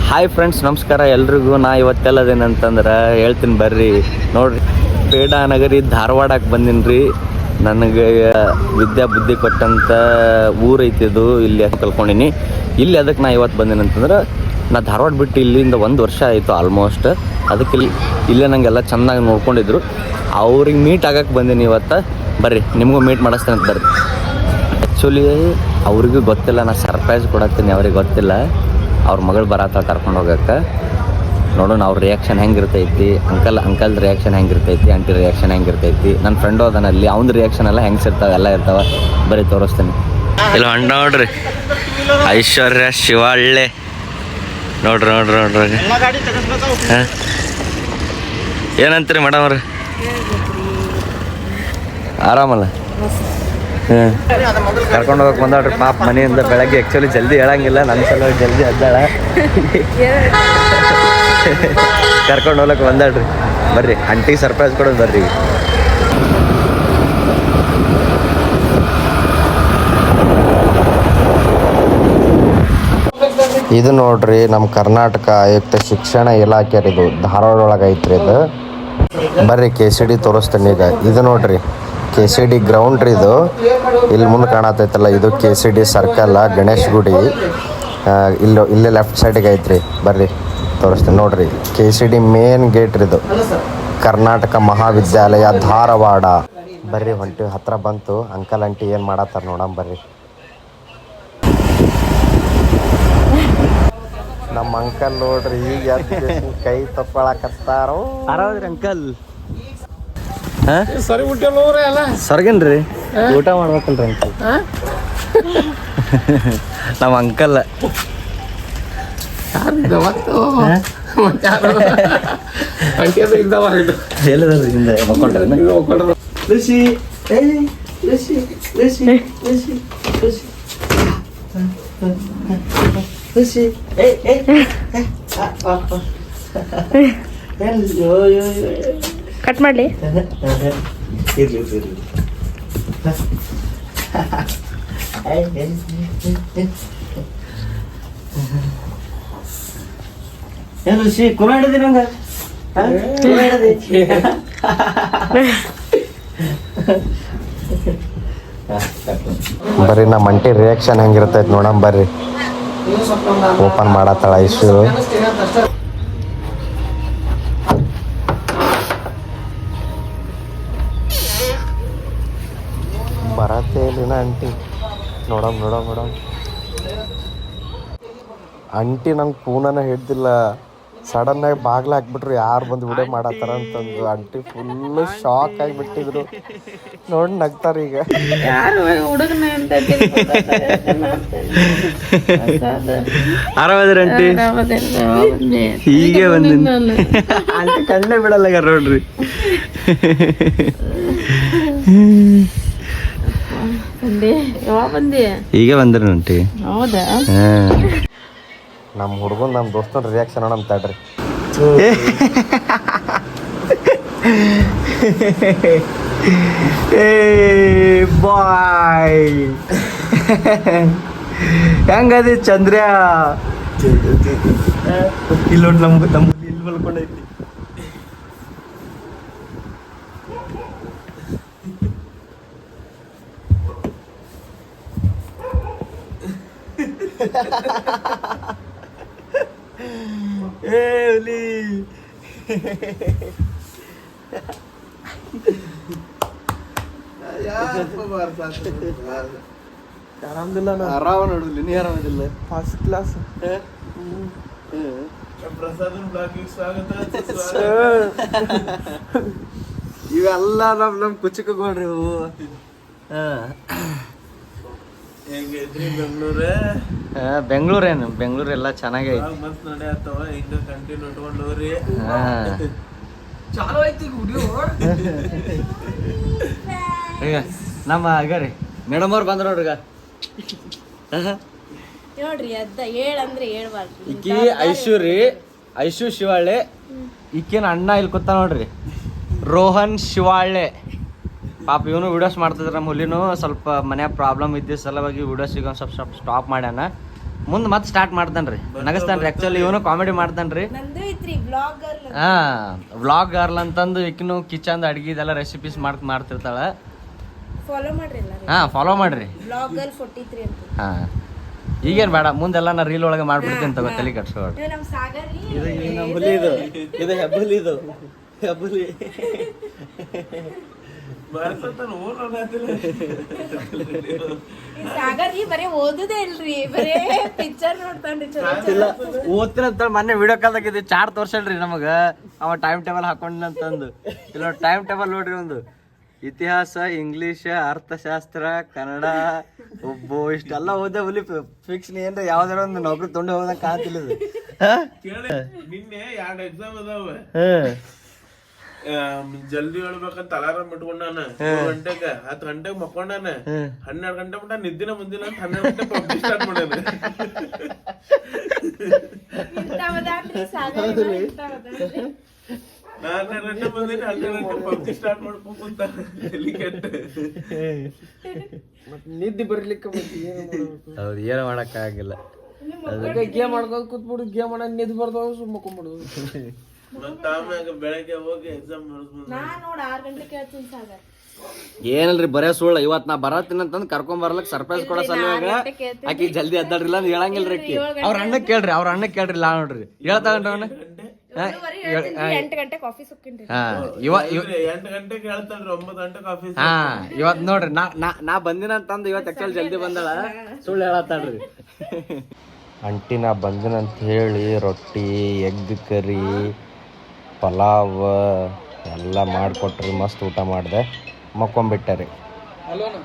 Hi friends, ನಮಸ್ಕಾರ ಎಲ್ರಿಗೂ. ನಾ ಇವತ್ತೆಲ್ಲದೇನಂತಂದ್ರೆ ಹೇಳ್ತೀನಿ ಬರ್ರಿ ನೋಡ್ರಿ. ಪೇಡಾನಗರಿ ಧಾರವಾಡಕ್ಕೆ ಬಂದೀನಿ ರೀ. ನನಗೆ ವಿದ್ಯಾ ಬುದ್ಧಿ ಕೊಟ್ಟಂಥ ಊರೈತಿದು. ಇಲ್ಲಿ ಕಲ್ಕೊಂಡಿನಿ. ಇಲ್ಲಿ ಅದಕ್ಕೆ ನಾ ಇವತ್ತು ಬಂದೀನಿ ಅಂತಂದ್ರೆ, ನಾ ಧಾರವಾಡ ಬಿಟ್ಟು ಇಲ್ಲಿಂದ 1 ವರ್ಷ ಆಯಿತು ಆಲ್ಮೋಸ್ಟ್. ಅದಕ್ಕೆ ಇಲ್ಲೇ ನನಗೆಲ್ಲ ಚೆನ್ನಾಗಿ ನೋಡ್ಕೊಂಡಿದ್ರು. ಅವ್ರಿಗೆ ಮೀಟ್ ಆಗಕ್ಕೆ ಬಂದೀನಿ ಇವತ್ತು. ಬರ್ರಿ, ನಿಮಗೂ ಮೀಟ್ ಮಾಡಿಸ್ತೇನೆ ಅಂತ ಬರ್ರಿ. ಆ್ಯಕ್ಚುಲಿ ಅವ್ರಿಗೂ ಗೊತ್ತಿಲ್ಲ, ನಾ ಸರ್ಪ್ರೈಸ್ ಕೊಡತ್ತೀನಿ. ಅವ್ರಿಗೆ ಗೊತ್ತಿಲ್ಲ ಅವ್ರ ಮಗಳು ಬರತ್ತ ಕರ್ಕೊಂಡು ಹೋಗಕ್ಕೆ. ನೋಡೋಣ ಅವ್ರ ರಿಯಾಕ್ಷನ್ ಹೆಂಗಿರ್ತೈತಿ. ಅಂಕಲ್ ರಿಯಾಕ್ಷನ್ ಹೆಂಗಿರ್ತೈತಿ, ಆಂಟಿ ರಿಯಾಕ್ಷನ್ ಹೆಂಗಿರ್ತೈತಿ. ನನ್ನ ಫ್ರೆಂಡು ಅದನಲ್ಲಿ ಅವ್ನ ರಿಯಾಕ್ಷನ್ ಎಲ್ಲ ಹೆಂಗಿರ್ತಾವೆ, ಎಲ್ಲ ಇರ್ತಾವೆ. ಬರೀ ತೋರಿಸ್ತೀನಿ. ಇಲ್ಲ ಹೊಂಡ ನೋಡ್ರಿ, ಐಶ್ವರ್ಯ ಶಿವಳ್ಳೆ ನೋಡ್ರಿ ನೋಡ್ರಿ ನೋಡ್ರಿ. ಹಾಂ, ಏನಂತೀರಿ ಮೇಡಮ್ ಅವ್ರಿ? ಆರಾಮಲ್ಲ? ಹಾಂ, ಕರ್ಕೊಂಡು ಹೋಗಕ್ಕೆ ಬಂದಾಳ್ರಿ ಪಾಪ ಮನೆಯಿಂದ. ಬೆಳಗ್ಗೆ ಆ್ಯಕ್ಚುಲಿ ಜಲ್ದಿ ಹೇಳಂಗಿಲ್ಲ, ನನ್ನ ಸಲ ಜಲ್ದಿ ಎದ್ದಾಳ. ಕರ್ಕೊಂಡು ಹೋಗ್ಲಕ್ಕೆ ಬಂದಾಳ್ರಿ. ಬರ್ರಿ, ಆಂಟಿಗೆ ಸರ್ಪ್ರೈಸ್ ಕೊಡೋದು ಬರ್ರಿ. ಇದು ನೋಡ್ರಿ, ನಮ್ಮ ಕರ್ನಾಟಕ ಆಯುಕ್ತ ಶಿಕ್ಷಣ ಇಲಾಖೆ ಇದು ಧಾರವಾಡ ಒಳಗೆ ಐತ್ರಿ. ಇದು ಬರ್ರಿ KCD ತೋರಿಸ್ತೀನಿ ಈಗ. ಇದು ನೋಡ್ರಿ KCD ಗ್ರೌಂಡ್ ರೀ ಇದು. ಇಲ್ಲಿ ಮುಂದೆ ಕಾಣತೈತಲ್ಲ, ಇದು KCD ಸರ್ಕಲ್ ಗಣೇಶ್ ಗುಡಿ. ಇಲ್ಲೇ ಲೆಫ್ಟ್ ಸೈಡಿಗೆ ಐತ್ರಿ. ಬರ್ರಿ ತೋರಿಸ್ತೀನಿ ನೋಡ್ರಿ. KCD ಮೇನ್ ಗೇಟ್ ಇದು, ಕರ್ನಾಟಕ ಮಹಾವಿದ್ಯಾಲಯ ಧಾರವಾಡ. ಬರ್ರಿ ಹೊಂಟಿ ಹತ್ರ ಬಂತು. ಅಂಕಲ್ ಆಂಟಿ ಏನು ಮಾಡತ್ತಾರ ನೋಡಮ್ ಬರ್ರಿ. ನಮ್ಮ ಅಂಕಲ್ ನೋಡ್ರಿ, ಈಗ ಕೈ ತಪ್ಕೊಳಕತ್ತಾರೋ. ಆರಾಮ್ರಿ ಅಂಕಲ್? ಸರಿ ಅಲ್ಲ ಸರ್ಗೇನ್ರಿ, ಊಟ ಮಾಡ್ಬೇಕಲ್ರಿ ಅಂಕಲ್? ನಮ್ಮ ಅಂಕಲ್ ಹೇಳಿದ್ರಿ ಹಿಂದೆ ಕಟ್ ಮಾಡಲಿ. ಇರ್ಲಿ ಏನು ಋಷಿ ಕುರ ಹಿಡಿದಿ ನಂಗೆ? ಬರ್ರಿ, ನಮ್ಮ ಅಂಟಿ ರಿಯಾಕ್ಷನ್ ಹೆಂಗಿರ್ತೈತೆ ನೋಡಮ್ ಬರ್ರಿ. ಓಪನ್ ಮಾಡತ್ತಾಳ ಐಶು. ಬರತ್ತೇ ಇಲ್ಲಿನ ಆಂಟಿ. ನೋಡಮ್ ಆಂಟಿ ನಂಗೆ ಫೋನನ್ನ ಹಿಡ್ದಿಲ್ಲ. ಸಡನ್ನಾಗಿ ಬಾಗ್ಲ ಹಾಕ್ಬಿಟ್ರು, ಯಾರು ಬಂದು ವಿಡಿಯೋ ಮಾಡತ್ತಾರ ಅಂತಂದು. ಆಂಟಿ ಫುಲ್ಲು ಶಾಕ್ ಆಗಿಬಿಟ್ಟಿದ್ರು. ನೋಡಿ ನಗ್ತಾರೆ ಈಗ. ಆರಾಮದ್ರಿ ಆಂಟಿ? ಹೀಗೆ ಬಂದಿನಿ ಆಂಟಿ, ಕಣ್ಣೇ ಬಿಡಲ್ಲ ನೋಡ್ರಿ. ಈಗ ಬಂದ್ರಿ ಆಂಟಿ? ಹೌದಾ? ನಮ್ಮ ಹುಡುಗನ್ ನಮ್ಮ ದೋಸ್ತನ ರಿಯಾಕ್ಷನ್ ನೋಡಮ್ ತಡ್ರಿ. ಬಾಯ್ ಹೆಂಗದಿ ಚಂದ್ರ? ಇಲ್ಲಿ ನೋಡಿ, ನಮ್ಮ ಇಲ್ಲಿ ಮಲ್ಕೊಂಡೈತಿ. ಆರಾಮದಿಲ್ಲ? ಆರಾಮ ನೋಡಿದ್ಲಿ, ನೀ ಆರಾಮದಿಲ್ಲ? First class. ಇವೆಲ್ಲ ನಮ್ಮ ಕುಚಿಕಗೋಳ್ರಿ ಇವು. ಬೆಂಗಳೂರೇನು? ಬೆಂಗಳೂರು ಎಲ್ಲ ಚೆನ್ನಾಗಿ ಐತಿ. ಈಗ ನಮ್ಮ ಈಗ ರೀ ಮೇಡಮ್ ಅವ್ರು ಬಂದ್ರ ನೋಡ್ರಿ. ನೋಡ್ರಿ, ಅದ ಹೇಳಂದ್ರೆ ಹೇಳ್ಬಾರ್ದು. ಈಕಿ ಐಶು ರೀ, ಐಶು ಶಿವಾಳೆ. ಈಕಿನ ಅಣ್ಣ ಇಲ್ಲಿ ಕೂತ ನೋಡ್ರಿ, ರೋಹನ್ ಶಿವಾಳೆ. ಪಾಪ ಇವನು ವಿಡಿಯೋಸ್ ಮಾಡ್ತಿದ್ರೆ. ನಮ್ಮ ಹುಲಿನೂ ಸ್ವಲ್ಪ ಮನ್ಯಾಗ ಪ್ರಾಬ್ಲಮ್ ಇದ್ದ ಸಲುವಾಗಿ ವಿಡಿಯೋಸಿಗೆ ಒಂದು ಸ್ವಲ್ಪ ಸ್ಟಾಪ್ ಮಾಡ್ಯಾನ. ಮುಂದೆ ಮತ್ತೆ ಸ್ಟಾರ್ಟ್ ಮಾಡ್ತಾನ್ರಿ ನಗಸ್ತಾನ್ರಿ ಆಕ್ಚುಲಿ ಇವನು ಕಾಮಿಡಿ ಮಾಡ್ತಾನ್ರಿ ನಂದು ಐತ್ರಿ ಬ್ಲಾಗರ್ ಹಾ ವ್ಲಾಗ್ ಗರ್ಲ್ ಅಂತಂದು ಈಕಿನು ಕಿಚನ್ ಅಡ್ಗಿ ಇದೆಲ್ಲ ರೆಸಿಪೀಸ್ ಮಾಡ್ತಿರ್ತಾಳ ಫಾಲೋ ಮಾಡ್ರಿ ಎಲ್ಲ ಹಾ ಫಾಲೋ ಮಾಡ್ರಿ ಬ್ಲಾಗರ್ 43 ಅಂತ ಹಾ ಈಗೇನ್ ಬೇಡ ಮುಂದೆಲ್ಲ ನಾ ರೀಲ್ ಒಳಗೆ ಮಾಡ್ಬಿಡ್ತೀನಿ ತಗೋ ತಲೆ ಕಟ್ಸ್ಕೊಬೇಡ ಇದು ನಮ್ ಸಾಗರ್ ರೀ ಇದು ಹೆಬ್ಬಲಿ ಈ ಸಾಗರ್ ರೀ ಬರೇ ಓದುದೇ ಇಲ್ರಿ ಬರೇ ಪಿಕ್ಚರ್ ನೋಡ್ತಾನ್ರಿ ಇಲ್ಲ ಓದ್ತಿರಂತ ಮೊನ್ನೆ ವಿಡಿಯೋ ಕಾಲ್ದಾಗ ಇದು ಚಾರ್ಟ್ ತೋರ್ಸಲ್ರಿ ನಮಗ ಅವ ಟೈಮ್ ಟೇಬಲ್ ಹಾಕೊಂಡಂತಂದು ಇಲ್ಲ ಟೈಮ್ ಟೇಬಲ್ ನೋಡ್ರಿ ಒಂದು ಇತಿಹಾಸ ಇಂಗ್ಲಿಷ್ ಅರ್ಥಶಾಸ್ತ್ರ ಕನ್ನಡ ಒಬ್ಬ ಇಷ್ಟೆಲ್ಲ ಓದೇ ಹುಲಿ ಫಿಕ್ಸ್ ನೀ ಏನ್ರ ಯಾವ್ದಾರ ಒಂದು ನೌಕರಿ ತೊಂಡು ಹೋದಂಗ ಕಾಣ್ತಿಲ್ಲ ಇದು. ನಿನ್ನೆ 2 ಎಕ್ಸಾಮ್ ಅದಾವ ಜಲ್ದಿ ಹೇಳ್ಬೇಕಂತ ಅಲಾರಾಮ್ ಇಟ್ಕೊಂಡಾನ 3 ಗಂಟೆಗೆ 10 ಗಂಟೆಗೆ ಮಕ್ಕೊಂಡಾನ 12 ಗಂಟೆ ಮಟ್ಟ ನಿದ್ದಿನ ಮುಂದಿನ ಅಂತ 12 ಗಂಟೆ ಪಬ್ಜಿ ಸ್ಟಾರ್ಟ್ ಮಾಡ್ಯಾನ ಇಂಥವದಾನ್ರಿ ಸಾಗರ್ ಇಂಥವದಾನ್ರಿ 12 ಗಂಟೆ ಬಂದಿನ 12 ಗಂಟೆ ಪಬ್ಜಿ ಸ್ಟಾರ್ಟ್ ಮಾಡ್ಕೊಂತ ಎಲ್ಲಿ ಕೆಟ್ಟ ನಿದ್ದೆ ಬರ್ಲಿಕ್ಕೆ ಮತ್ತೆ ಏನು ಹೌದು ಏನು ಮಾಡಕ್ಕಾಗಿಲ್ಲ ಗೇಮ್ ಆಡ್ಕೊಂಡು ಕೂತ್ಬಿಡು ಗೇಮ್ ಆಡ ನಿದ್ದೆ ಬರ್ತಾವ ಸುಮ್ಮಕೊಂಡ್ಬಿಡುದು ಮತ್ತ ಆಮ್ಯಾಗ ಬೆಳಗ್ಗೆ ಹೋಗಿ ಎಕ್ಸಾಮ್ ಮಾಡಿಸ್ಬೋದು ನಾ ನೋಡ್ 6 ಗಂಟೆ ಕೇಳ್ತೀನಿ ಸಾಗರ್ ಏನಲ್ರಿ ಬರೇ ಸುಳ್ಳು ಇವತ್ ನಾ ಬರತ್ತೀನಿ ಅಂತಂದ್ ಕರ್ಕೊಂಡ್ ಬರ್ಲಕ್ ಸರ್ಪ್ರೈಸ್ ಕೊಡೋ ಸಲುವಾಗ ಆಕಿ ಜಲ್ದಿ ಅದ್ದಾಡ್ರಿಲ್ಲ ಅಂತ ಹೇಳಂಗಿಲ್ರಿ ಆಕಿ ಅವ್ರ ಅಣ್ಣಕ್ ಕೇಳ್ರಿ ಲಾ ನೋಡ್ರಿ ಹೇಳ್ತಾನ್ರಿ ಅವನ 8 ಗಂಟೆಗೆ ಆಫೀಸ್ ಹೋಗ್ತೀನಿ ಹಾ 8 ಗಂಟೆಗೆ ಹೇಳ್ತಾನ್ರಿ 9 ಗಂಟೆಗೆ ಆಫೀಸ್ ಹಾ ಇವತ್ ನೋಡ್ರಿ ನಾ ಬಂದಿನ ಅಂತಂದು ಇವತ್ತು ಆಕ್ಚುಲಿ ಜಲ್ದಿ ಬಂದಳ ಸುಳ್ಳು ಹೇಳತ್ತಾಳ್ರಿ ಅಂಟಿ ನಾ ಬಂದಿನಂತ ಹೇಳಿ ರೊಟ್ಟಿ ಎಗ್ ಕರಿ ಪಲಾವ್ ಎಲ್ಲ ಮಾಡಿಕೊಟ್ರಿ ಮಸ್ತ್ ಊಟ ಮಾಡಿದೆ ಮಕ್ಕೊಂಬಿಟ್ಟೆ ರೀ ಅಲೋನ